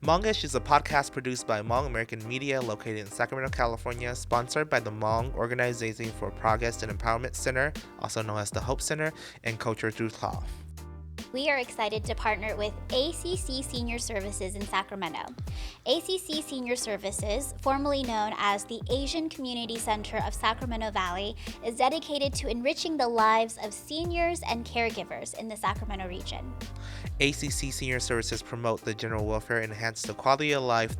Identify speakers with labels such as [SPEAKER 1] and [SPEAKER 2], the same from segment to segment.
[SPEAKER 1] Hmong-ish is a podcast produced by Hmong American Media located in Sacramento, California, sponsored by the Hmong Organization for Progress and Empowerment Center, also known as the Hope Center, and Culture Through Cloth.
[SPEAKER 2] We are excited to partner with ACC Senior Services in Sacramento. ACC Senior Services, formerly known as the Asian Community Center of Sacramento Valley, is dedicated to enriching the lives of seniors and caregivers in the Sacramento region.
[SPEAKER 1] ACC Senior Services promote the general welfare and enhance the quality of life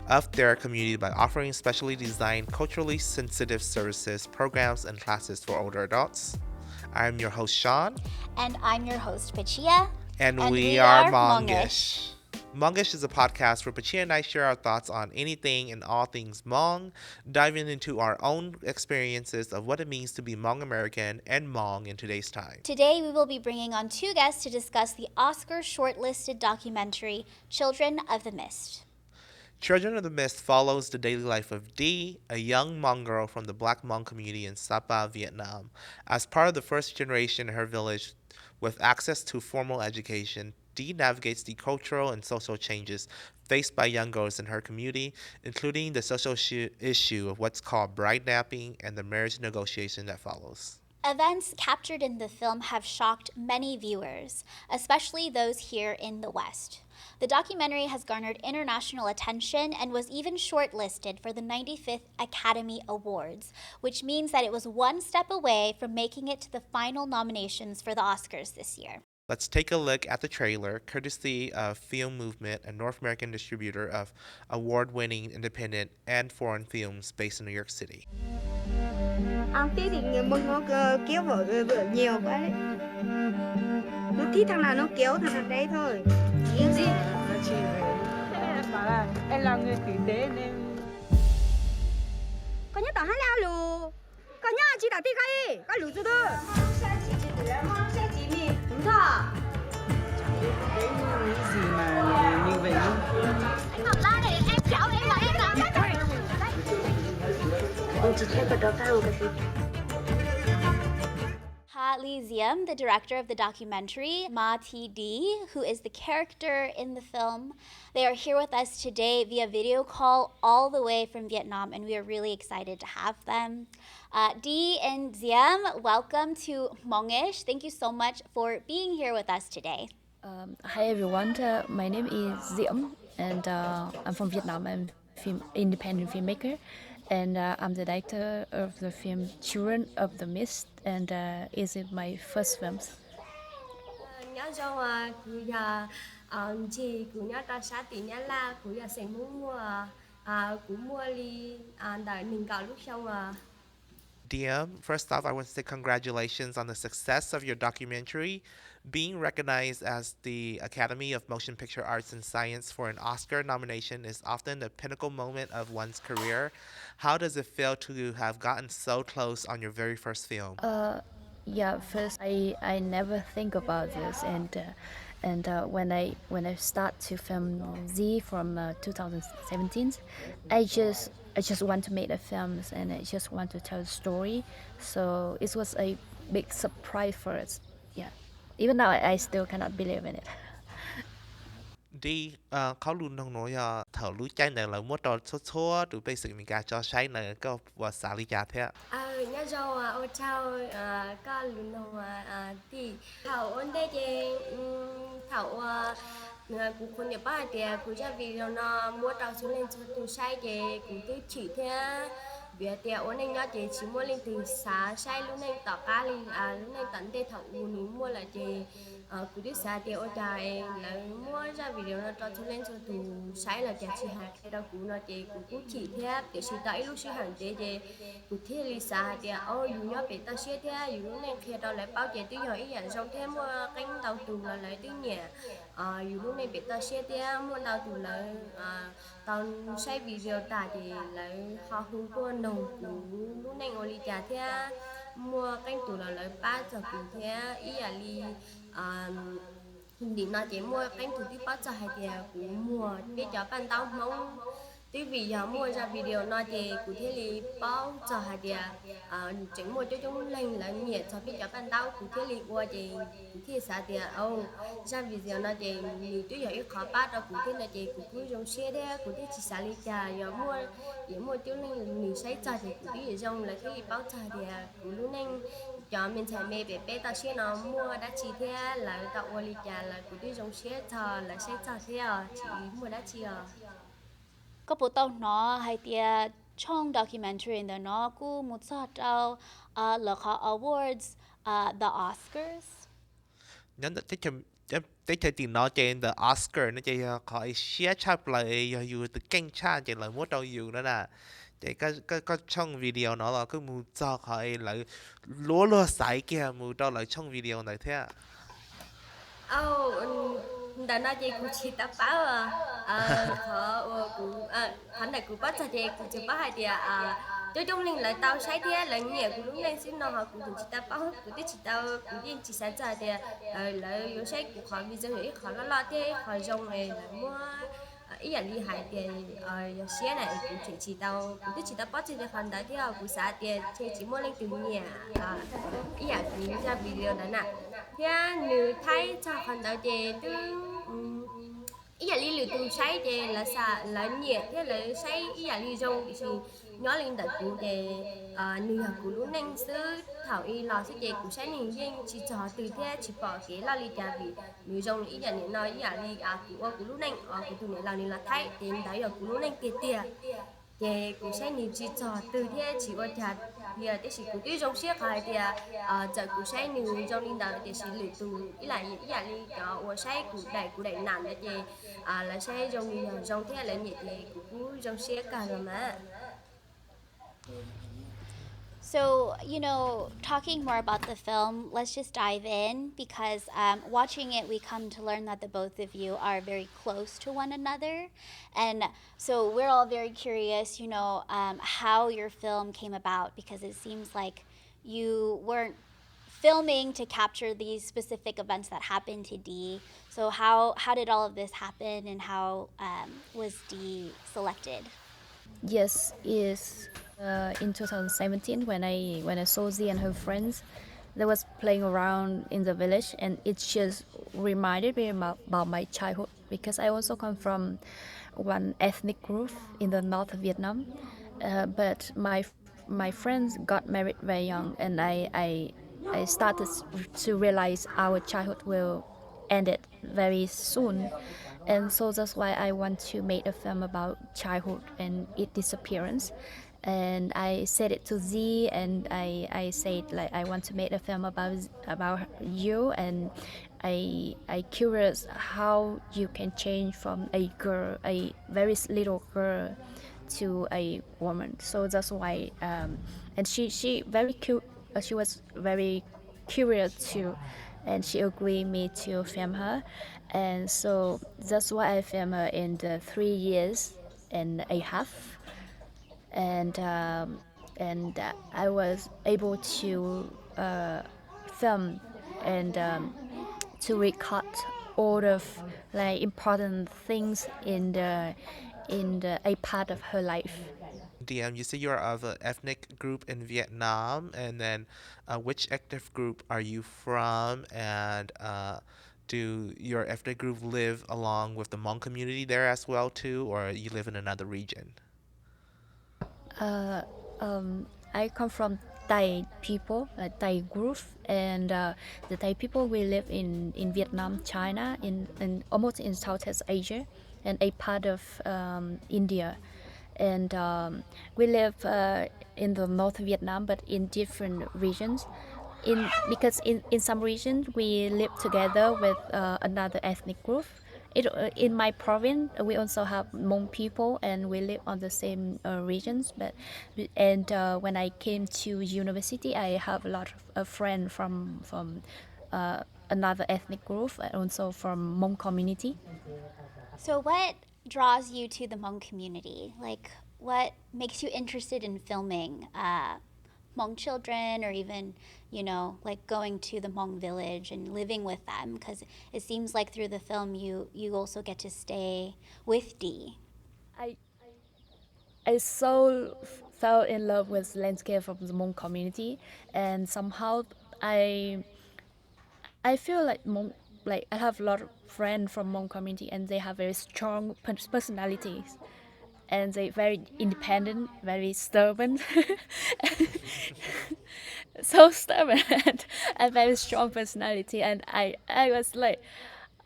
[SPEAKER 1] of their community by offering specially designed, culturally sensitive services, programs, and classes for older adults. I'm your host, Sean.
[SPEAKER 2] And I'm your host, Pachia.
[SPEAKER 1] And we are Hmong-ish. Hmong-ish is a podcast where Pachia and I share our thoughts on anything and all things Hmong, diving into our own experiences of what it means to be Hmong American and Hmong in today's time.
[SPEAKER 2] Today, we will be bringing on two guests to discuss the Oscar-shortlisted documentary, Children of the Mist.
[SPEAKER 1] Children of the Mist follows the daily life of Dee, a young Hmong girl from the Black Hmong community in Sapa, Vietnam. As part of the first generation in her village with access to formal education, Dee navigates the cultural and social changes faced by young girls in her community, including the social issue of what's called bride napping and the marriage negotiation that follows.
[SPEAKER 2] Events captured in the film have shocked many viewers, especially those here in the West. The documentary has garnered international attention and was even shortlisted for the 95th Academy Awards, which means that it was one step away from making it to the final nominations for the Oscars this year.
[SPEAKER 1] Let's take a look at the trailer, courtesy of Film Movement, a North American distributor of award-winning independent and foreign films based in New York City.
[SPEAKER 3] Anh tí thì mừng nó kéo vợ vợ nhiều quá đấy. Nó thích thằng nào nó kéo thằng đấy thôi. Chuyện gì?
[SPEAKER 4] Chị thế nên em bảo là em là người tử tế nên
[SPEAKER 3] Con nhớ tao hát lao lù. Con nhớ chị đã thích hay, con lù cho tôi. Đúng rồi.
[SPEAKER 4] cái gì mà như vậy.
[SPEAKER 2] Anh Ngọc Lan này, em kéo em là em làm. Ha Le Diem, the director of the documentary, Ma Thi Dee, who is the character in the film. They are here with us today via video call all the way from Vietnam, and we are really excited to have them. Dee and Diem, welcome to Hmong-ish. Thank you so much for being here with us today.
[SPEAKER 5] Hi everyone, my name is Diem and I'm from Vietnam. I'm independent filmmaker and I'm the director of the film Children of the Mist and is it my first film.
[SPEAKER 6] Nhớ rằng chị cũng nhớ ta sát tí nhớ là cũng là sẽ mua cũng mua li đợi mình搞lúc xong
[SPEAKER 1] Diem, first off, I want to say congratulations on the success of your documentary. Being recognized as the Academy of Motion Picture Arts and Science for an Oscar nomination is often the pinnacle moment of one's career. How does it feel to have gotten so close on your very first film?
[SPEAKER 5] First I never think about this and when I start to film Z from 2017, I just want to make the films and I just want to tell a story. So it was a big surprise for us. Yeah, even now I still cannot believe in it.
[SPEAKER 1] Đi có luôn nông nổi thở lúa cháy này là mất trò số tụi bây giờ mình cả cho say này có và xả lý trả thế.
[SPEAKER 6] nhớ rằng ô chào có luôn không thì thảo ôn đây chứ thảo cũng không được bao tiền cũng cho vì nó mua tàu xuống lên từ sai thì cũng cứ chỉ thế việc tiền ôn anh nhớ thì chỉ mua lên từ xã sai lúc này tỏ cá lên lúc này tận đây thảo uống mua là thì cũng đi xa thì ô trời là mua ra vì nó cho xuống lên từ sai là chỉ hạt đâu cũng nó thì cũng chỉ thế để chỉ tại lúc chỉ hàng thế thì cũng thế đi xa thì dù nhớ bị ta xe thế dù lúc này khi tao lại bao tiền tiếng hỏi dạng xong thêm mua cánh tàu tù là lại tiếng nhẹ dù lúc này bị ta xe thế mua tàu tù là tàu say vì điều tả thì lại họ hùng qua nồng cũng lúc này ngồi đi trả thế mua cánh tù là lại ba giờ cũng thế ý là đi hình định nó chỉ mua cánh tù tí bao giờ hay thì cũng mua để cho ban tao mong tuy vì giờ mua ra video nó thì cụ thể là bao giờ hay đi chính mua cho chúng lên là nhiệt cho biết cho ban đầu cụ thể là qua thì cụ thể sao thì ra video nó thì nhiều thứ giờ ít khó bắt rồi cụ thể là thì cụ cứ dùng xe đấy cụ thể chỉ xả lý trà giờ mua cho nên mình sẽ cho thì cụ thể là dùng là cái bao giờ thì cụ lúc nên cho mình thấy mẹ bé tao xe nó mua đã chỉ thế là tao qua lý trà là cụ thể dùng xe cho là sẽ cho thế chỉ mua đã chỉ
[SPEAKER 2] có bộ tàu nó hay tia trong documentary đó nó cũng một số tàu là có awards the Oscars.
[SPEAKER 1] Nhắn tới chơi tiền nó trên the Oscar nó chơi khỏi share chap lạiอยู่từ kênh cha chơi lại muốn đâuอยู่đó nè chạy cái trong video nó là cứ mua cho khỏi lại lúa lúa sải kia mua đâu lại trong video này thế
[SPEAKER 6] đã nói chị cũng chỉ ta bảo họ cũng hắn này cũng bắt cho chị cũng chỉ bảo hai chị cho chúng mình lại tao sai thế là nhiều cũng đúng lên xin nó họ cũng chỉ ta bảo cũng chỉ tao cũng chỉ sai cho thì lại yếu sai cũng họ bây giờ nghĩ họ lo thế họ dùng này là mua ý là đi hại tiền xe này cũng chỉ tao cũng chỉ tao bắt cho phần đấy thì họ cũng xả tiền chỉ mua lên từ nhà ý là cũng ra video đó nè thế nếu thấy cho phần đầu thì tôi ý là lý từ sai thì là xả là nhiệt thế là sai ý là lý dùng thì nhỏ lên đặt cũng thì nếu học cũng lúc nên sư thảo y lo sẽ thì cũng sai nên riêng chỉ cho từ thế chỉ bỏ cái lo lý trả vì nếu dùng ý là những nói ý là lý cũng lúc nên cũng tụi này là nên là thấy thì đấy là cũng lúc nên tiền tiền thì cũng sẽ nhìn chỉ cho từ thế chỉ có chặt thì cái sự cũng tuy trong siết hay thì giờ cũng sẽ nhìn trong linh đạo thì sẽ lựa từ ý là đi cho ở sẽ cũng đẩy nặng đấy thì là sẽ trong thế là nhiệt thì cũng trong siết cả rồi mà.
[SPEAKER 2] So, talking more about the film, let's just dive in because watching it, we come to learn that the both of you are very close to one another. And so we're all very curious, how your film came about because it seems like you weren't filming to capture these specific events that happened to Dee. So how did all of this happen and how was Dee selected?
[SPEAKER 5] Yes, is in 2017 when I saw Z and her friends, they was playing around in the village, and it just reminded me about my childhood because I also come from one ethnic group in the north of Vietnam, but my friends got married very young, and I started to realize our childhood will end it very soon. And so that's why I want to make a film about childhood and its disappearance. And I said it to Z, and I said like I want to make a film about you, and I curious how you can change from a girl, a very little girl, to a woman. So that's why, and she very cute. She was very curious too, and she agreed me to film her, and so that's why I filmed her in the 3 years and a half, and I was able to film and to record all of like important things in the a part of her life.
[SPEAKER 1] DM, you say you're of an ethnic group in Vietnam, and then which ethnic group are you from, and do your ethnic group live along with the Hmong community there as well too, or you live in another region?
[SPEAKER 5] I come from Thai people, Thai group, and the Thai people we live in Vietnam, China, in almost in Southeast Asia, and a part of India, and we live in the North Vietnam, but in different regions. Because in some regions we live together with another ethnic group. In my province, we also have Hmong people, and we live on the same regions. And when I came to university, I have a lot of friends from another ethnic group, and also from Hmong community.
[SPEAKER 2] So what draws you to the Hmong community? Like, what makes you interested in filming Hmong children, or even, like going to the Hmong village and living with them? Because it seems like through the film you also get to stay with Dee.
[SPEAKER 5] I so fell in love with landscape of the Hmong community, and somehow I I feel like Hmong, like I have a lot of friends from Hmong community, and they have very strong personalities, and they very independent, very stubborn, so stubborn and very strong personality. And I was like,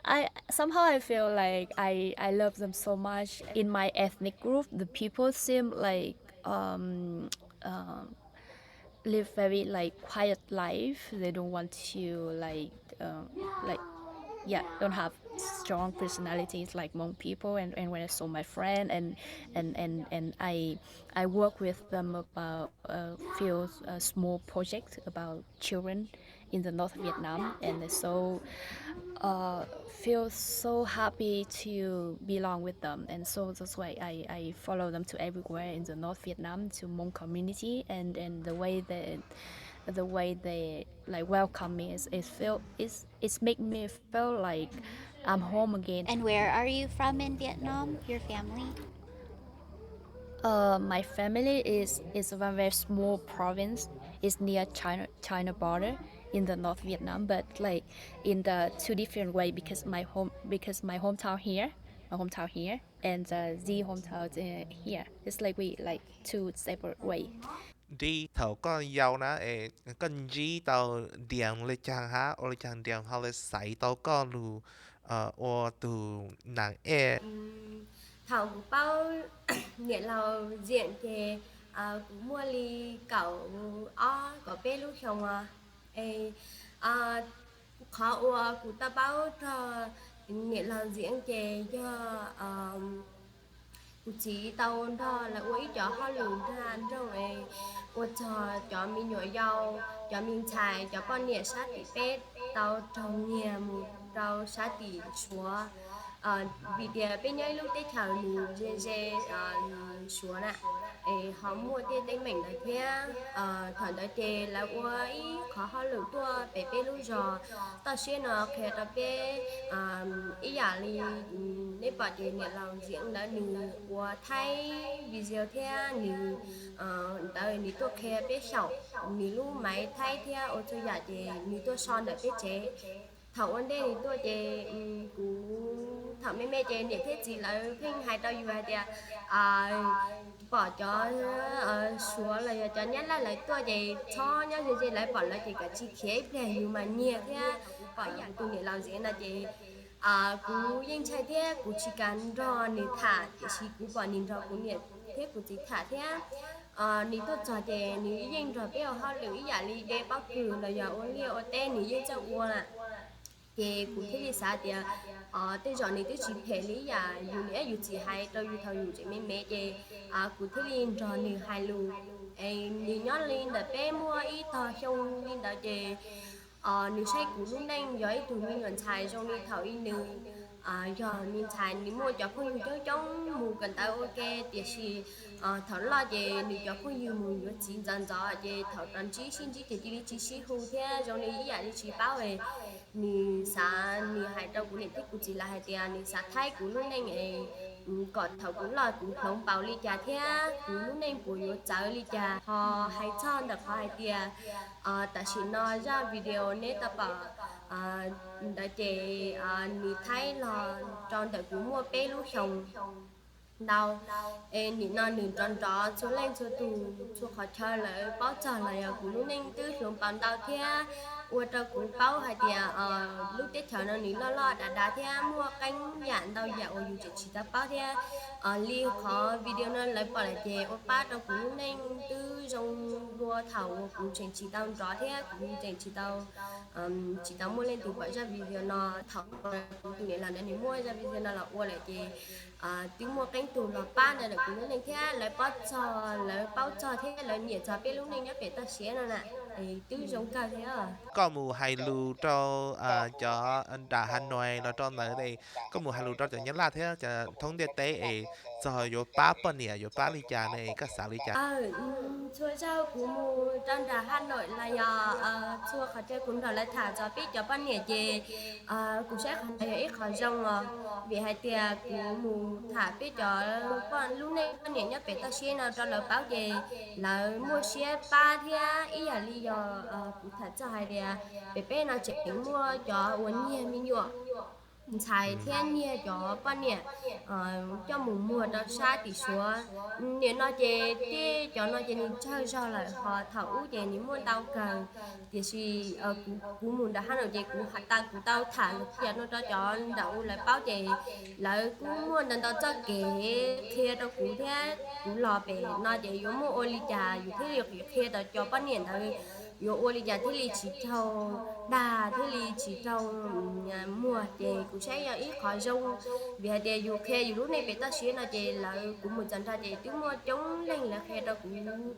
[SPEAKER 5] I somehow I feel like I love them so much. In my ethnic group, the people seem like live very like quiet life. They don't want to like yeah, don't have strong personalities like Hmong people. And when I saw my friend and I work with them about a few small projects about children in the North Vietnam, and so feel so happy to belong with them. And so that's why I follow them to everywhere in the North Vietnam, to Hmong community. And the way they like welcome me is feel is it's make me feel like I'm home again.
[SPEAKER 2] And where are you from in Vietnam, your family?
[SPEAKER 5] My family is one very small province. It's near China border in the North Vietnam, but like in the two different way, because my hometown here, and the hometown here. It's like we like two separate way.
[SPEAKER 1] Đi thầu con dâu nó con G tàu điện lên chàng ha ô lên chàng điện họ lên sấy tàu con lù ô từ nàng
[SPEAKER 6] thảo cũng bao nghĩa là diện thì cũng mua ly cậu có bé lúc xong à khó của ta bao cho nghĩa là diễn thì cho cụ chỉ tàu đó là uống cho họ lùn ra rồi uống cho mình nhồi dầu cho mình xài cho con nhẹ sát tỷ pet tàu trồng nhẹ một tàu sát tỷ chúa vì địa bên nhảy lúc tết thảo lù dê dê chúa nè họ mua tết đánh mình là thế thằng đó tê là uống khó họ lùn tua bé bé lúc rồi tao xuyên nó kẹt tao bé ý giả li nếu bảo thì nhà lòng diễn là nữ của thay video theo nữ đời nữ tôi kẹt bé sầu nữ lúc máy thay theo ô tô giả thì nữ tôi son để bé chế thầu anh đây thì tôi thì cú thầu mấy mẹ chế để thế gì là phim hai tao vừa thì bỏ cho xuống là cho nhát là lấy tôi thì cho nhá thì lại bỏ lại thì cả chi khế để nhưng mà nhiều thế bỏ dạng tôi để làm gì là thì cú yên chạy thế cú chỉ cần rò nỉ thả thì chỉ cú bỏ nỉ rò cú nhiệt thế cú chỉ thả thế nỉ tôi cho thì nỉ yên rò bây giờ họ lưu ý giả li để bao cử là giờ ôn liêu tên nỉ yên cho uo nè thì cụ thể là sao thì tôi chọn này tôi chỉ thể lý là dù lẽ dù chỉ hay tôi dù thầu dù chỉ mấy mẹ thì cụ thể là chọn này hai lù như nhớ lên để bé mua ít thò xong lên đó thì nếu say cụ lúc đang giỏi tụi mình còn xài xong đi thầu in nữ giờ mình xài nếu mua cho không dùng cho trong mù cần tao ok thì chỉ thầu lo thì nếu cho không dùng mù nó chỉ dần dần thì thầu tròn chỉ xin chỉ thì chỉ chỉ hù thế rồi này ý là chỉ báo về ni sa ni hai trâu của niệm thích của chỉ là hai tiền ni sa thái của lúc này ngày còn thầu cũng là cũng không bảo ly trà thế của lúc này của yo cháu ly trà họ hay chọn được hai tiền ta chỉ nói ra video này ta bảo đã chế ni thái là chọn được của mua bé lúc xong đâu nị nó nị tròn trò số lên số tù số khó chơi lại báo trả lại của lúc nên tư xuống bàn đào thế ua trâu cũng báo hay thì lúc tết chờ nó nị lo đã thế mua canh nhãn đâu dạo ở dù chỉ ta báo thế li khó video nó lấy bỏ lại thì ô ba trâu cũng lúc nên tư trong đua thầu cũng chẳng chỉ tao rõ thế cũng chẳng chỉ tao mua lên từ bỏ ra video nó thầu từ này là nên mua ra video nó là ua lại thì tiếng mua canh tù là ba này là cũng nên thế lấy bao cho thế lấy nhiệt cho biết lúc này nhá biết ta xé nữa nè thì tiếng giống cao thế
[SPEAKER 1] có mù hay lù cho anh đã Hanoi là cho tới đây có mù hay lù cho nhớ là thế cho thông địa tế cho yo ba bữa nè yo ba ly trà này các xã ly trà
[SPEAKER 6] chùa châu của mù trong ra Hà Nội là giờ chùa khó chơi cũng rồi lại thả cho biết cho bạn nhẹ gì cũng sẽ không thấy ít khó rong vì hai tia của mù thả biết cho bạn lúc này bạn nhẹ nhất bé ta xe nào cho là báo gì là mua xe ba thia ý là lý do cũng thật cho hai tia bé bé nào chỉ mua cho uống nhiều mình nhọ xài thiên nhiên cho bạn nhẹ cho mùa mùa đó xa thì số nếu nó chơi thì cho nó chơi chơi cho là họ thấu chơi nếu muốn tao cần thì chỉ cú mùa đã hát ở chơi cú hát ta cú tao thả được kia nó cho đậu lại báo chơi lại cú muốn nên tao cho kế kia đâu cú thế cú lò về nó chơi giống mua oli tràอยู่ที่เรียกkia đó cho bạn nhẹ thôi yo oli tràที่li chỉ thâu đàที่li chỉ thâu mùa chơi cú sẽ ít khỏi rong vì hay chơi yo kia yo lúc này bé ta xí nó chơi là cũng một trận ra chơi tiếng mua chống lên là kia đó cũng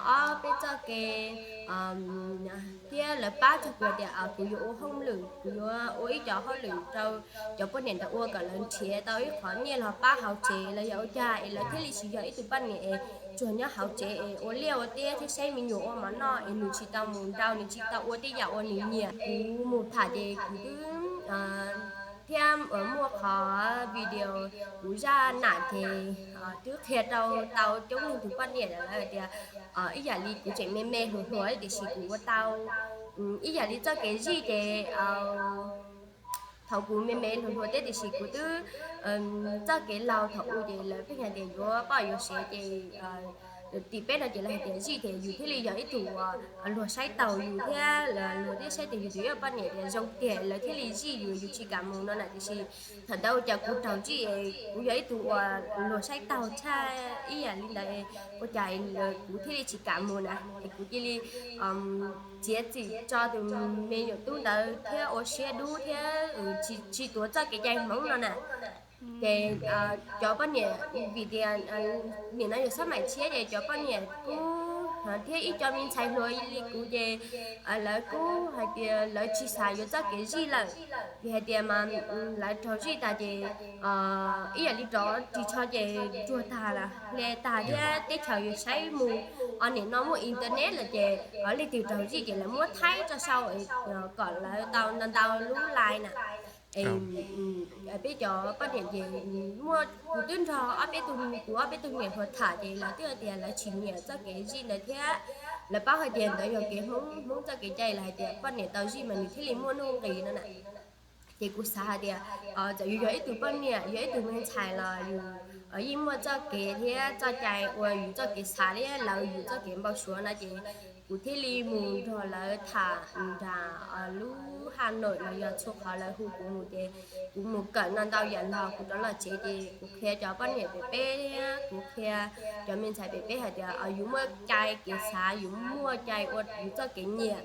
[SPEAKER 6] ở bé cho cái kia là ba cho người để cũng yo không lử cũng yo ít cho họ lử cho bọn nền tao uống cả lần chế tao ít khó nhiều là ba hậu chế là yo cha là thế li chỉ giờ ít tụi bạn này chuẩn nhá hậu chế ô liều tia thì xây mình nhổ mà nó nụ chỉ tao muốn tao nụ chỉ tao ô tia dạo ô nụ nhẹ cú một thả chế cứ thêm ở mua khó video cú ra nản thì trước khi tao chống lên tụi bạn này là thì ý giả đi cú chạy mê mê hồi để xí cú tao ý giả đi cho cái gì để thầu cú mê mê hồi tết thì xí cú tư cho cái lào thầu để là cái nhà để vô bao nhiêu xe để thì bé là chỉ là cái gì thì dù thế lý do ít thủ lúa sấy tàu dù thế là lúa thế sấy thì dù thế bạn nhẹ thì giống tiền là thế lý gì dù chỉ cảm mong nó là cái gì thật đâu chả cũng trâu gì cũng vậy thủ lúa sấy tàu cha ý là linh đại có chạy cũng thế lý chỉ cảm mong à thì cũng chỉ chế chỉ cho từ mình nhiều tu đó thế ở xe đu thế chỉ tuổi cho cái chạy mong nó nè để cho bạn nhẹ vì tiền miền Nam có mấy chế để cho bạn nhẹ cú thế ít cho mình xài rồi đi cú về lại cú hay tiền lại chỉ xài cho chắc cái gì là vì hay tiền mà lại cho gì ta thì ý là đi đó chỉ cho về chùa ta là lệ ta thế để cho yêu xài mù anh này nó mua internet là về ở đi tìm cho gì thì là mua thấy cho sau còn lại tao lúc lại nè bây giờ bắt điện gì mua củ tuyên trò ở bên tùng nghề thuật thả thì là tiêu tiền là chỉ nghề cho cái gì là thế là bao hơi tiền tới giờ cái muốn cho cái chạy là tiền bắt điện tàu gì mà mình thấy mua nông gì nữa nè thì cũng xa thì giờ giờ ít từ bên nè giờ ít từ bên xài là ở yên mua cho cái thế cho chạy rồi cho cái xa đấy là cho cái bao số là chị cụ thể li mù rồi là thả ở lú Hà Nội là giờ xuất họ là khu của một cái của một cận nên tao nhận họ cũng đó là chế thì cụ khe cho bạn nhẹ bé bé cụ khe cho mình xài bé bé hay là ở dùng mua chai cái xa dùng mua chai ở cho cái nhẹ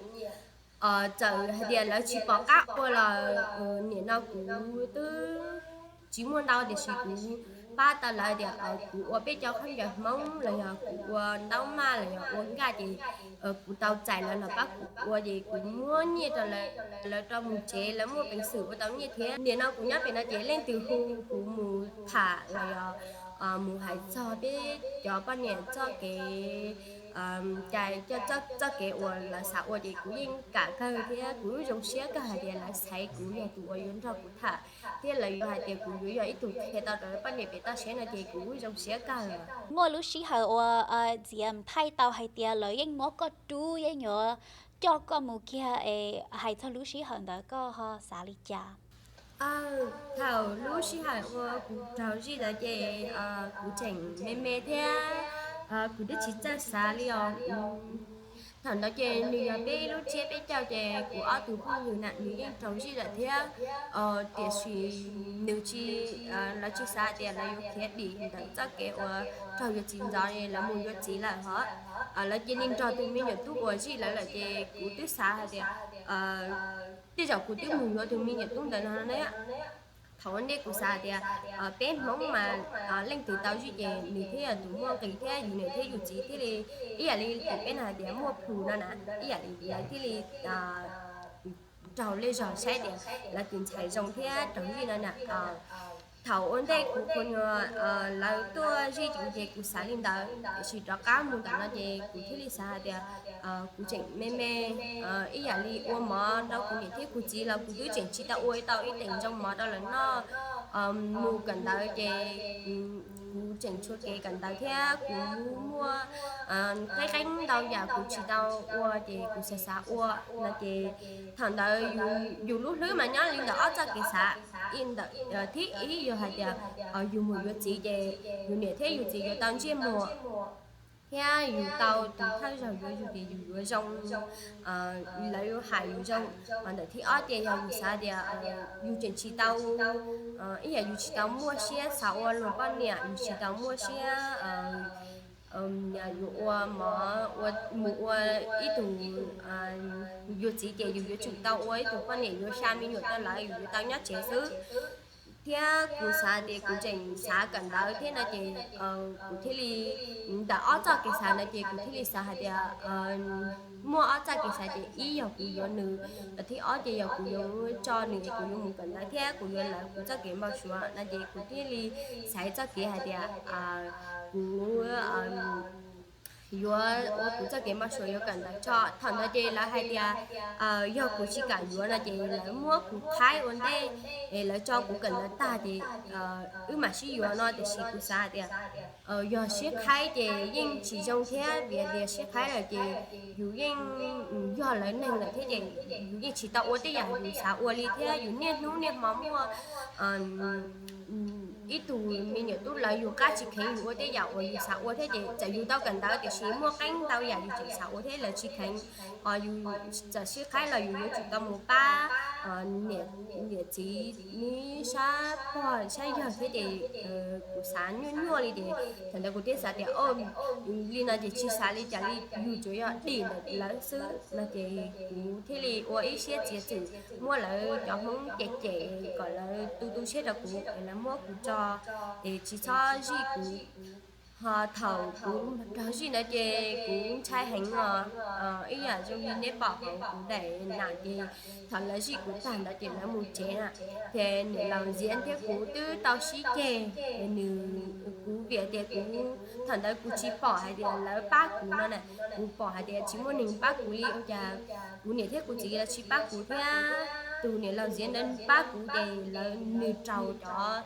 [SPEAKER 6] chờ thì là chỉ bỏ cát hoặc là nhẹ nào cũng từ chỉ muốn đâu thì chỉ cũng ba ta lại thì của bé cho không được mong là của đâu mà là uống cái gì của tao chạy là bác của gì cũng muốn như là trong một chế là một bình sử của tao như thế nên nào cũng nhắc về nó chế lên từ khu của mù thả là mù hải cho bé cho bạn nhẹ cho cái chạy cho cái uổng là sao uổng thì cũng như cả cái thế cũng dùng xe cái hai tiền là sai cũng như tụi uổng cho cũng thả thế là hai tiền cũng như vậy tụi thế tao rồi bạn nhẹ ta sẽ là thì cũng dùng xe cái
[SPEAKER 2] ngồi lúc xí hở diệm thay tàu hai tiền lời anh mót có chú ấy nhớ cho con mù kia hai thằng lúc xí hở đó có họ xả lý cha
[SPEAKER 6] thảo lúc xí hở cũng thảo gì đó chị cũng chỉnh mê mê thế cũng được chỉ ra xả lý thằng đó chị người bé lúc chế bé chào chị của ở từ khu người nạn người dân trồng gì là thế để suy nếu chi là chỉ xa thì là yêu thiết đi đặng chắc cái trồng việc chính đó là một việc chỉ là họ là chị nên trồng từ mình tu bồi gì là chị của tứ xa thì bây giờ của tứ mùng rồi từ mình tu đến nó đấy thầu anh đấy của xa thì bé mong mà lên từ tàu gì chị mình thấy là tụi mua cái thế gì này thế dù chỉ thế thì ý là đi từ bên này để mua phù nó nè ý là đi thế thì trầu lên rồi sai thì là tiền chạy rồng thế trồng gì nữa nè thầu ổn định của con là tôi duy trì để của xã linh đạo chỉ cho cá một cái là để của thiết lý xã để của chính mẹ mẹ ý là li uo mà đâu của những thiết của chỉ là của đứa chính chỉ tao uo tao ý tình trong mà đó là nó mua cần tao để của chính cho cái cần tao thế của mua cái cánh tao giả của chỉ tao uo để của xã uo là để thằng tao dù lúc thứ mà nhớ linh đạo cho cái xã in the thiết ý giờ hay là dùng một cái gì để dùng để thế dùng gì để tăng chiêm mùa thế dùng tàu từ thay rồi dùng thì dùng trong lấy hải dùng trong mà để thì ở đây dùng sao để dùng chuyện chỉ tàu ý là dùng chỉ tàu mua xe sáu rồi bao nhiêu dùng chỉ tàu mua xe nhà dùng mà mua ít tụ dùng chỉ để dùng chúng tàu ấy tụ bao nhiêu dùng xa mình dùng tao lại dùng tao nhát chế xứ thế cụ xã thì cụ trình xã cần đó thế là thì cụ thế li đã ở cho cái xã này thì cụ thế li xã thì mua ở cho cái xã thì ý giờ cụ giờ nữ thì ở thì giờ cụ giờ cho nữ cụ giờ một cần đó thế cụ giờ là cụ cho cái bao số là thì cụ thế li xã cho cái hay thì cụ yo我不知给嘛说有跟的着，他那的来还的要不是干yo那的来摸不开完的，来照顾跟的大的嘛是yo那的是不啥的，要是开的因其中天别的是开了的，有因要来弄了的的，有因知道我的呀有啥我里天有念努念嘛么，ít tù mình nhớ tụ là dùng cá chỉ khen của thế dạo rồi sao của thế thì chỉ dùng tao cần tao thì xí mua canh tao giả dùng chỉ sao thế là chỉ khen dùng chỉ xí khai là dùng chỉ tao một ba nhẹ nhẹ chỉ ní sa hoa sa giờ thế thì của sáng nhuyễn nhuyễn đi thì thành ra của thế sao thì liên là chỉ sa đi trả đi dùng chủ yếu đi là sư là thì của thế thì của ấy sẽ chỉ mua lại cho không chè chè gọi là tu sẽ là của là mua của cho để chỉ cho gì cũng họ thầu cũng đó gì nữa thì cũng trai hành ý là trong đi nếp bỏ cũng để nặng thì thằng là gì cũng thằng đó chỉ là một chế à thì nếu làm diễn thì cũng từ tao sĩ kê nếu cũng việc thì cũng thằng đó cũng chỉ bỏ hay thì là bác cũng nó này cũng bỏ hay thì chỉ muốn mình bác cũng đi ông già cũng nếu thế cũng chỉ là chỉ bác cũng thế từ nếu làm diễn đến bác cũng để là nửa trâu đó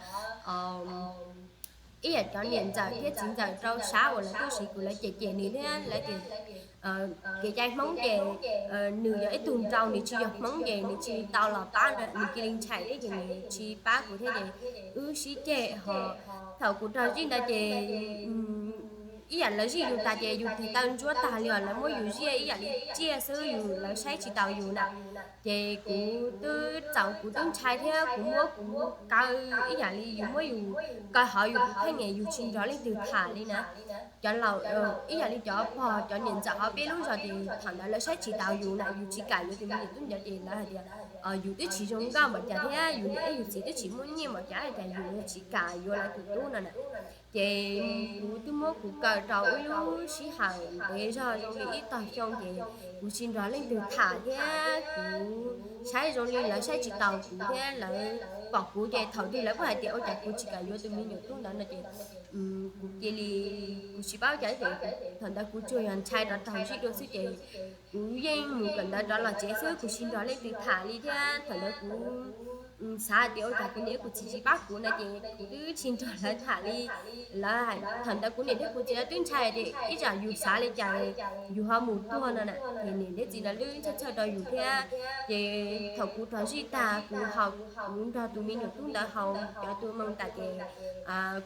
[SPEAKER 6] ý là cho niệm giờ cái chuyện giờ trâu xã rồi là tôi sĩ của lại chè này thế lại thì cái chai móng chè nửa giờ ít tuần trâu này chỉ giọt móng chè này chỉ tao là ba này cái linh chạy đấy thì này chỉ ba của thế thì sĩ chè họ thầu của trâu chỉ là chè ý là gì dùng ta chè dùng thì tao chúa ta liền là mỗi dùng gì ý là chia sẻ dùng là sai chỉ tao dùng nè chè của tôi cháu của tôi trai thế của mua của cao ý là dùng mỗi dùng cao họ dùng cái nghề dùng chuyên rõ lên từ thả đi nè cho lầu ý là đi cho bò cho nhìn cho họ biết lúc rồi thì thằng đó là sai chỉ tao dùng này dùng chỉ cả dùng thì mình tôi nhớ thì là thì dùng tới chỉ trong cao mà chả thế dùng để dùng chỉ tới chỉ muốn nhiều mà chả thì dùng chỉ cả vô là tụi tôi nè chị của tôi mua của cờ trâu lúc xí hàng để cho trong đi ít tao trong thì của xin rõ lên từ thả thế của sai rồi lên là sai chỉ tàu của thế là bỏ của chị thầu thì lấy có hai tiền ở chặt của chị cả vô tôi mới nhớ tôi đó là chị của chị li của chị báo trái thì thành ra của chơi hàng trai đó thầu chị được sư chị của dân một gần đó là chế sứ của xin rõ lên từ thả đi thế thành ra của xã thì ở tại cái này của chị bác của này thì của đứa xin cho lại thả đi là thành ra của này của chị tuyên trai thì ít là dù xã lên chạy dù họ một tuần nè thì này chỉ là lương cho đòi dù thế thì thầu của trò gì ta của học muốn cho tụi mình được chúng ta học cho tụi mình tại cái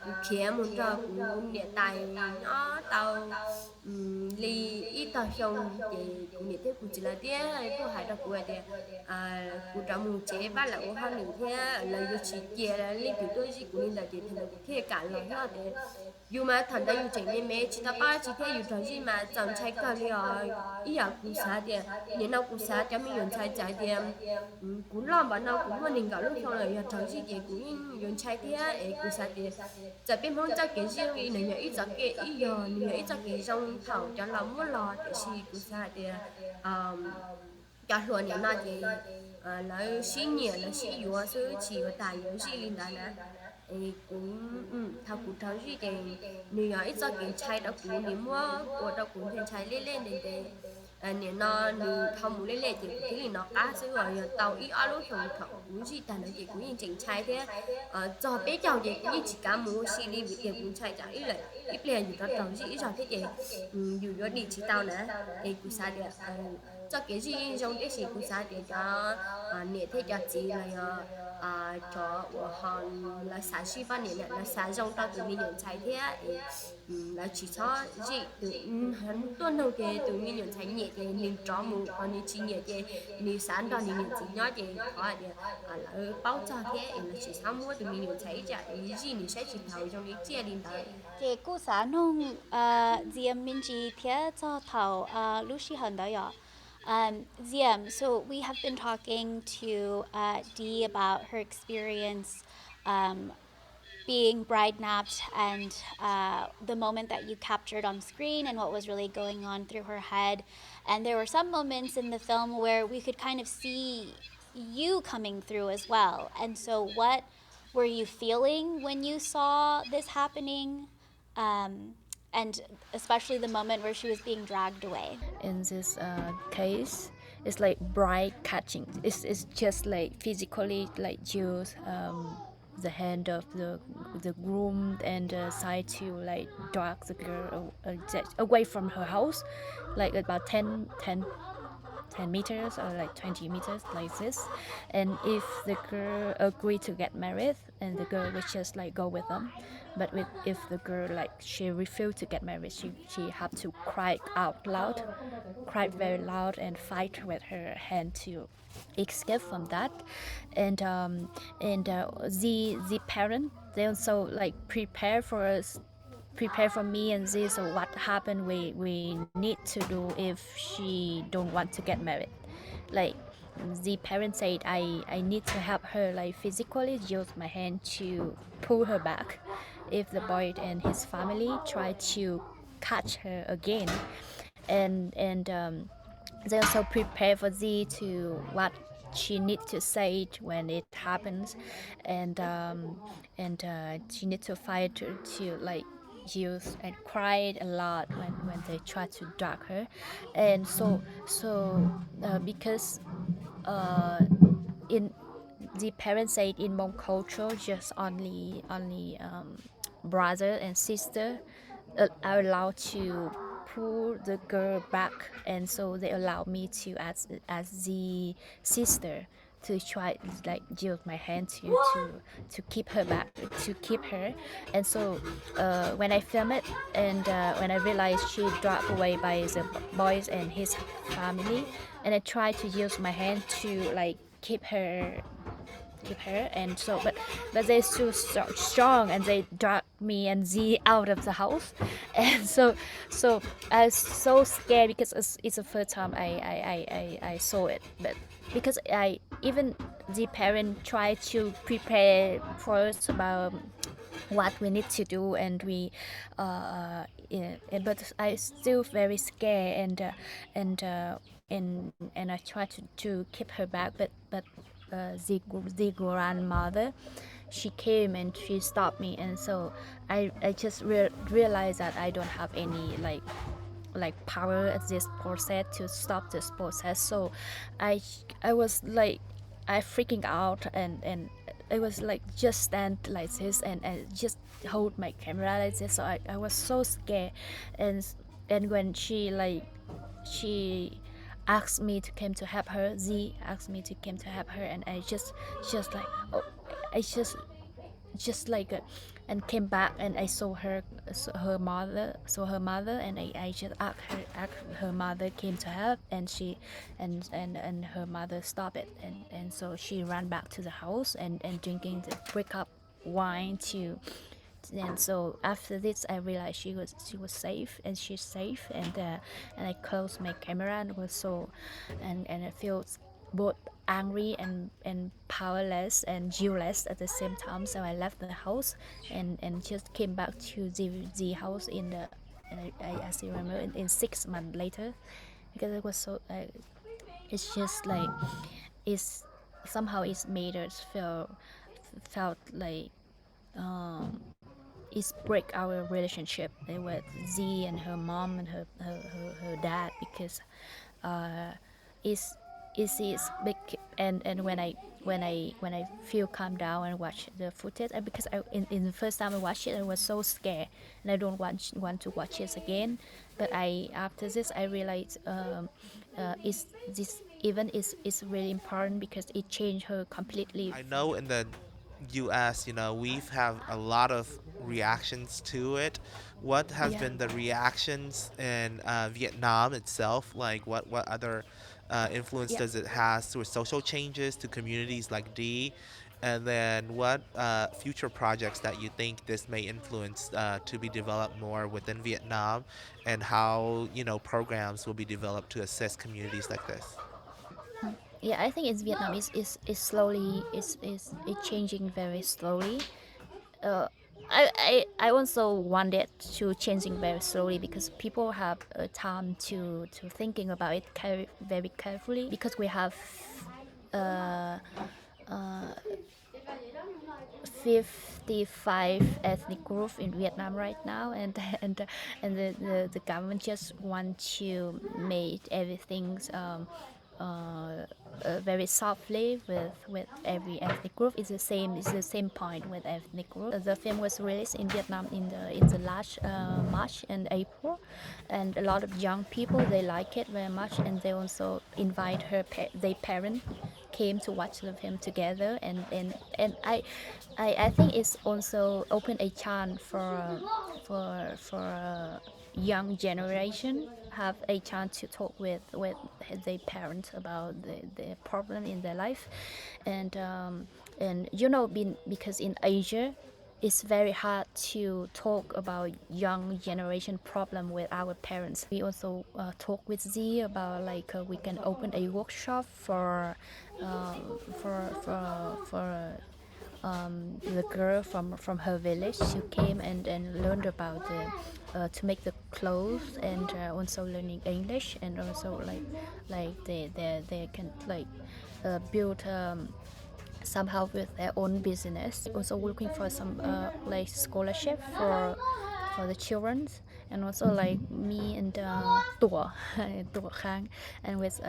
[SPEAKER 6] của kia muốn cho của hiện tại nó tàu li ít tàu xong thì của này của chị là thế của hai đứa của thì của trò muốn chế bắt là của họ mình thế là dù chỉ kia là liên tục tôi chỉ của mình là thì thành ra thế cả là thế để dù mà thành ra dù chỉ nên mẹ chỉ ta ba chỉ thế dù trò gì mà chọn trái cà li ý là của xã thì những nào của xã cho mình dùng trái trái thì cũng làm bạn nào cũng muốn mình搞lúc sau là trò gì thì cũng dùng trái thế của xã thìจะเป็นห้องจักเกี่ยวกับอีหนึ่งอย่างอีจักเกี่ยวอีหยอหนึ่งอย่างอีจักเกี่ยวกับเผาจะเราไม่รอแต่ชีกุศลเดียจะหลวนอย่างน่าจะแล้วชีเนี่ยแล้วชีอยู่ว่าซื้อชีว่าตายอยู่ชีลินดานะ cũng thảo cũng thảo gì thì nếu ít cho kiến trai đó cũng nếu mua của đó cũng thành trai lên lên để nếu nó nếu thảo muốn lên lên thì cái gì nó cá sẽ gọi là tàu ít alo hiểu thảo cũng gì ta nói gì cũng như chỉnh trai thế cho bé cháu gì cũng như chỉ cá mua xí đi bị tiền cũng trai chả ít liền gì đó trâu gì ít rồi thế gì dù có đi chỉ tao nữa thì cũng sao được cho cái gì trong cái gì cũng sao để cho nè thế cho chị là cho họ là sản xuất ban nè là sản dụng tao từ mình nhận trái thế là chỉ cho gì từ hắn tuân đầu cái từ mình nhận trái nhẹ thì mình cho một còn như chỉ nhẹ thì mình sản đó mình nhận chỉ nhỏ thì họ là bao cho thế là chỉ sao mua từ mình nhận trái chả ý gì mình sẽ chỉ thầu trong cái chia đi tới
[SPEAKER 2] cái cú xã nông diệm mình chỉ thế cho thầu lúc xí hơn đó ạ. Diệm, so we have been talking to Dee about her experience being bride napped and the moment that you captured on screen and what was really going on through her head. And there were some moments in the film where we could kind of see you coming through as well. And so, what were you feeling when you saw this happening? And especially the moment where she was being dragged away.
[SPEAKER 5] In this case, it's like bride catching. It's just like physically like use the hand of the groom and decide to like drag the girl away from her house, like about 10 meters or like 20 meters like this. And if the girl agree to get married, and the girl would just like go with them. But if the girl like she refused to get married, she have to cry out loud, cry very loud and fight with her hand to escape from that. And the parent, they also like prepare for us, prepare for me and this what happened we need to do if she don't want to get married. Like the parent said I need to help her like physically use my hand to pull her back if the boy and his family try to catch her again. And they also prepare for Z to what she need to say it when it happens. And she need to fight to like use and cried a lot when they try to drag her. And because in the parents said in Hmong culture just only brother and sister are allowed to pull the girl back, and so they allow me to as the sister to try like use my hand to keep her back, to keep her. And so when I film it, and when I realized she dropped away by the boys and his family, and I tried to use my hand to like keep her, and so but they're so strong, and they dragged me and Z out of the house. And so I was so scared because it's the first time I saw it. But because I even the parent tried to prepare for us about what we need to do, and we yeah, but I still very scared. And I try to keep her back, but the grandmother, she came and she stopped me. And so I just realized that I don't have any like power at this process to stop this process. So I was like I freaking out, and I was like just stand like this, and just hold my camera like this. So I was so scared. And when she asked me to come to help her, Z asked me to come to help her, and I just like I just like and came back, and I saw her mother, and I just asked her mother came to help, and she and her mother stopped it, and so she ran back to the house and drinking the breakup wine too. And so after this I realized she was safe, and she's safe. And I closed my camera, and was so and I feel both angry and powerless and useless at the same time. So I left the house and just came back to the house in the, and I still remember in 6 months later, because it was so it's just like it's somehow it's made us felt like it's break our relationship with Z and her mom and her dad, because uh, it's is big. And when I feel calm down and watch the footage, and because in the first time I watched it, I was so scared and I don't want to watch it again. But I after this I realized is this event is really important because it changed her completely.
[SPEAKER 1] I know in the US, we've have a lot of reactions to it. What has
[SPEAKER 5] Yeah.
[SPEAKER 1] been the reactions in Vietnam itself? Like, what other influence
[SPEAKER 5] Yeah.
[SPEAKER 1] does it has to social changes to communities like D? And then what future projects that you think this may influence to be developed more within Vietnam, and how programs will be developed to assist communities like this?
[SPEAKER 5] Yeah, I think it's Vietnam is slowly is changing very slowly. uh, I also want it to changing very slowly because people have time to thinking about it very carefully, because we have uh, uh, 55 ethnic groups in Vietnam right now, and the government just want to make everything very softly with every ethnic group. It's the same point with ethnic group. The film was released in Vietnam in the last March and April, and a lot of young people, they like it very much, and they also invite their parents came to watch the film together. And I think it's also open a chance for young generation have a chance to talk with their parents about the problem in their life. And because in Asia it's very hard to talk about young generation problem with our parents. We also talk with Z about like we can open a workshop for the girl from her village who came and learned about to make the clothes, and also learning English, and also like they can like build somehow with their own business. Also looking for some like scholarship for the children, and also like me and Tua Tua Khang, and with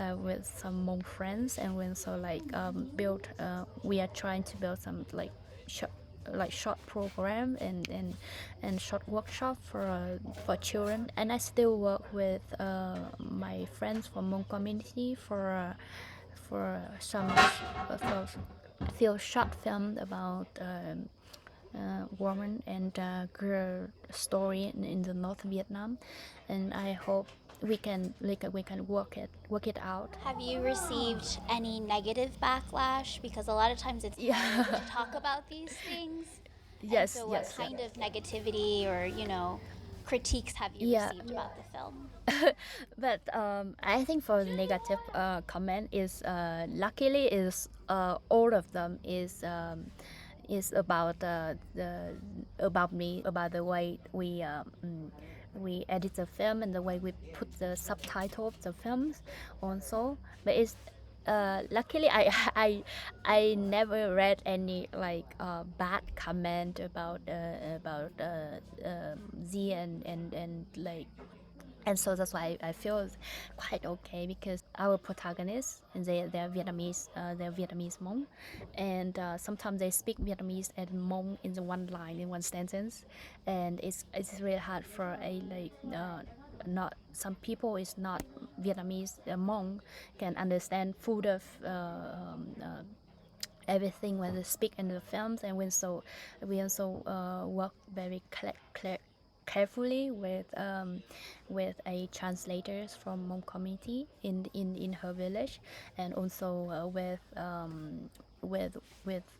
[SPEAKER 5] some Hmong friends, and we also like build. We are trying to build some short program and short workshop for children. And I still work with my friends from Hmong community for some for feel short film about woman and girl story in the North Vietnam, and I hope we can work it out.
[SPEAKER 2] Have you received any negative backlash? Because a lot of times it's hard
[SPEAKER 5] Yeah.
[SPEAKER 2] to talk about these things. And
[SPEAKER 5] Yes,
[SPEAKER 2] so, what
[SPEAKER 5] yes, yeah.
[SPEAKER 2] kind of negativity or, critiques have you
[SPEAKER 5] Yeah.
[SPEAKER 2] received about the film?
[SPEAKER 5] But I think for the negative comment is luckily is all of them is about the about me, about the way we edit the film and the way we put the subtitle of the films also. But it's luckily I never read any like bad comment about Z and like, and so that's why I feel quite okay, because our protagonists, and they're Vietnamese Hmong, and sometimes they speak Vietnamese and Hmong in the one line, in one sentence, and it's really hard for a like not some people is not Vietnamese Hmong can understand food of everything when they speak in the films. And we also work very carefully with a translators from Hmong community in her village, and also with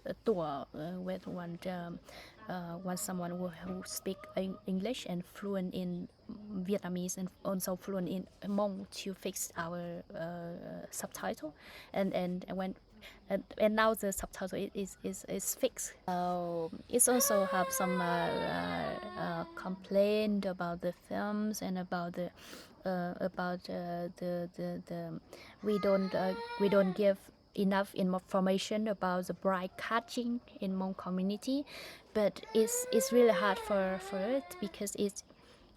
[SPEAKER 5] a tour with one someone who speak English and fluent in Vietnamese, and also fluent in Hmong to fix our subtitle, and when and now the subtitle is fixed. It's also have some complaint about the films and about the we don't give enough information about the bride catching in Hmong community, but it's really hard for it because it's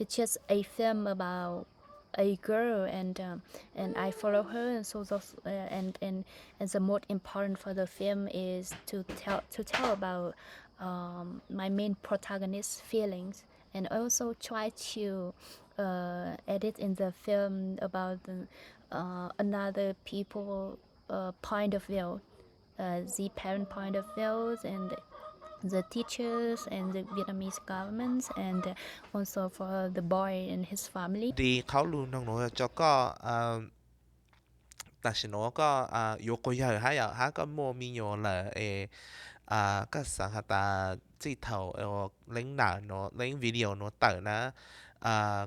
[SPEAKER 5] just a film about a girl, and I follow her, and so those, and the most important for the film is to tell about my main protagonist's feelings, and also try to edit in the film about another people point of view, the parent point of views, and the teachers and the Vietnamese governments, and also for the boy and his family.
[SPEAKER 1] ดีเขารู้น้องหนูจะก็แต่ฉันก็ยกตัวอย่างให้ก็มัวมีอยู่เลยก็สังหตาจีเท่าเล่นหนังเนาะเล่นวิดีโอเนาะเต๋อนะ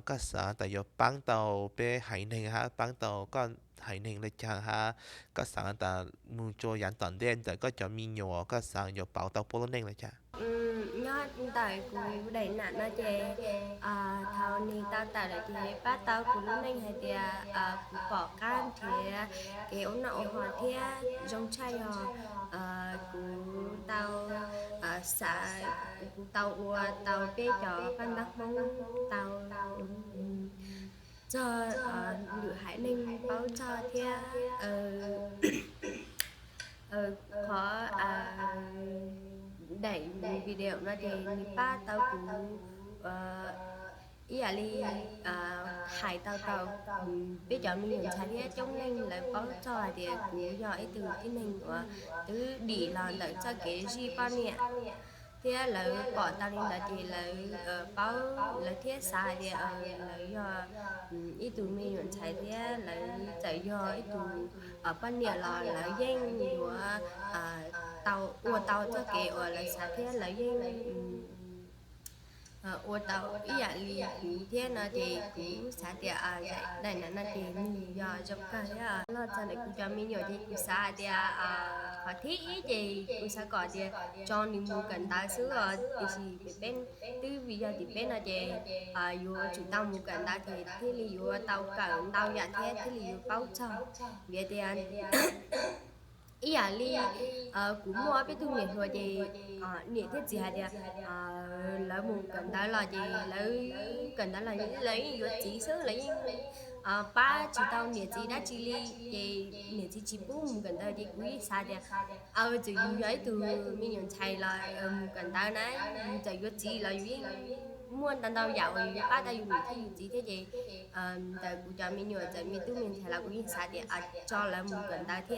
[SPEAKER 1] ก็สังแต่ยกปังเตาไปหายหนึ่งปังเตาก็หายหนึ่งเลยจังก็สังแต่มูโจยันตอนเด่นแต่ก็จะมีอยู่ก็สังยกเป่าเตาโปโลเน่งเลยจ้ะ
[SPEAKER 6] nhớ tại cú đầy nạn nó chè thao ni tao tại là chè bát tao cú lúc này hay chè cú bỏ can chè kéo nọ hòa thea trong chai họ cú tao xả cú tao ua tao bê cho văn Bắc Mông tao cho nữ hải ninh báo cho thea khó đẩy video nó thì ba tao cũng ý là đi hại tao biết chọn mình nhận sai thế chống nên lại báo cho thì cũng do ý từ cái mình của từ đi là lại cho cái gì bao nhiêu thế là bỏ tao đi là thì là báo là thế sai thì là do ý từ mình nhận sai thế là chạy do ý từ ở bên nhà là danh của tàu cho kể ở là sao thế là danh tàu ý là li cú thế nó thì cú sao thì đây là nó thì do trong cái lo cho này cú cho mình nhiều thì cú sao thì họ thích ý gì cú sao gọi thì cho mình mua cần ta xứ rồi thì bên từ bây giờ thì bên là gì dù chúng ta mua cần ta thì thế là dù tàu cần tàu giả thế thì là bao cho vậy thì ý là li cũng mua biết thu nhập rồi thì nhiệt thế gì hả thì lấy một cần đó là gì lấy vừa chỉ số lấy ba chỉ tao nhiệt gì đã chỉ li thì nhiệt chỉ bù một cần đó thì quý sao thì chỉ dùng giấy từ mình nhận chạy là một cần đó này chạy vừa chỉ là vừa muốn tao tao dạo rồi ba tao dùng thì chỉ thế gì tại cụ cho mình nhiều tại mình tu mình thấy là cũng sao thì cho là một cần ta thế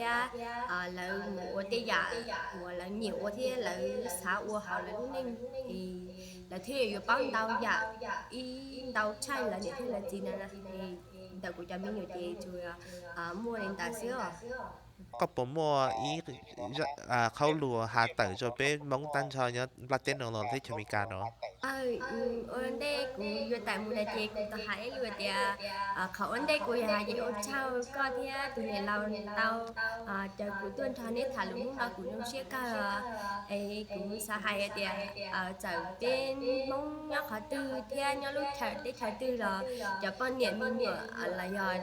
[SPEAKER 6] là một cái giả hoặc là nhiều thế là sao của họ là nên thì là thế rồi bao tao giả ý tao trai là như thế là gì nè thì tại cụ cho mình nhiều thì rồi mua đến ta xíu
[SPEAKER 1] ก็ผมมัวอีเขาลัวหาเต๋อจะเป็นมงตันชอยเนี่ยลาเต้นของเราที่จะมีการเนาะ
[SPEAKER 6] ơn đây cũng vừa tại một đại thì cũng tao hãy vừa thì khẩu ơn đây cũng là gì ôn trao có thế từ này lâu tao chờ của tuần thọ nên thả lũng nó cũng không xia cả ấy cũng sa hay thì chờ bên mong nhớ khó tư thế nhớ lúc thở tư là chờ con niệm mình nữa là giờ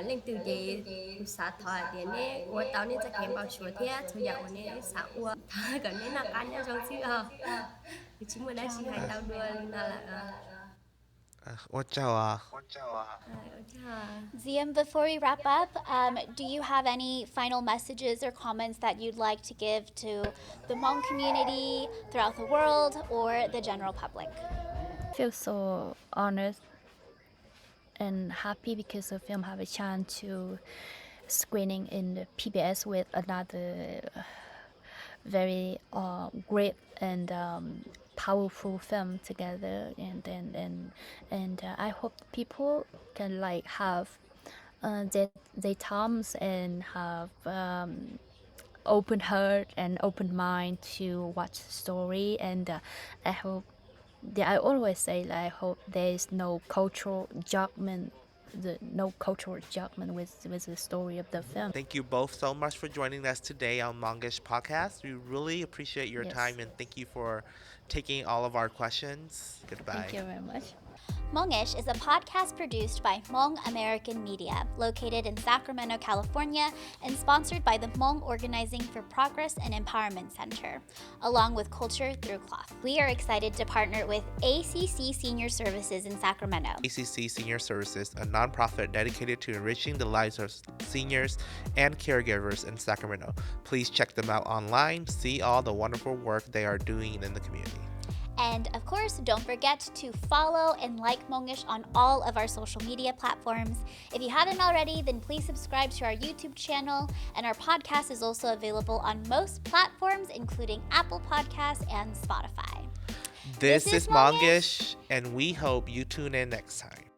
[SPEAKER 6] lên từ gì sa thọ thì nên của tao nên sẽ kèm vào chuột thế cho dạo nên sa ua còn nên là ăn nhau trong xíu chúng mình đã chỉ hai tao đua là
[SPEAKER 1] Ủa chào à.
[SPEAKER 2] Diem, before we wrap up, do you have any final messages or comments that you'd like to give to the Hmong community throughout the world or the general public?
[SPEAKER 5] I feel so honored and happy because the film have a chance to screening in the PBS with another very great and powerful film together, and I hope people can like have their times and have open heart and open mind to watch the story, and I hope I always say that I hope there is no cultural judgment with the story of the film.
[SPEAKER 1] Thank you both so much for joining us today on Hmong-ish podcast. We really appreciate your
[SPEAKER 5] Yes.
[SPEAKER 1] time and thank you for taking all of our questions. Goodbye.
[SPEAKER 5] Thank you very much.
[SPEAKER 2] Hmong-ish is a podcast produced by Hmong American Media, located in Sacramento, California, and sponsored by the Hmong Organizing for Progress and Empowerment Center, along with Culture Through Cloth. We are excited to partner with ACC Senior Services in Sacramento.
[SPEAKER 1] ACC Senior Services, a nonprofit dedicated to enriching the lives of seniors and caregivers in Sacramento. Please check them out online, see all the wonderful work they are doing in the community.
[SPEAKER 2] And of course, don't forget to follow and like Hmong-ish on all of our social media platforms. If you haven't already, then please subscribe to our YouTube channel. And our podcast is also available on most platforms, including Apple Podcasts and Spotify.
[SPEAKER 1] This is Hmong-ish, and we hope you tune in next time.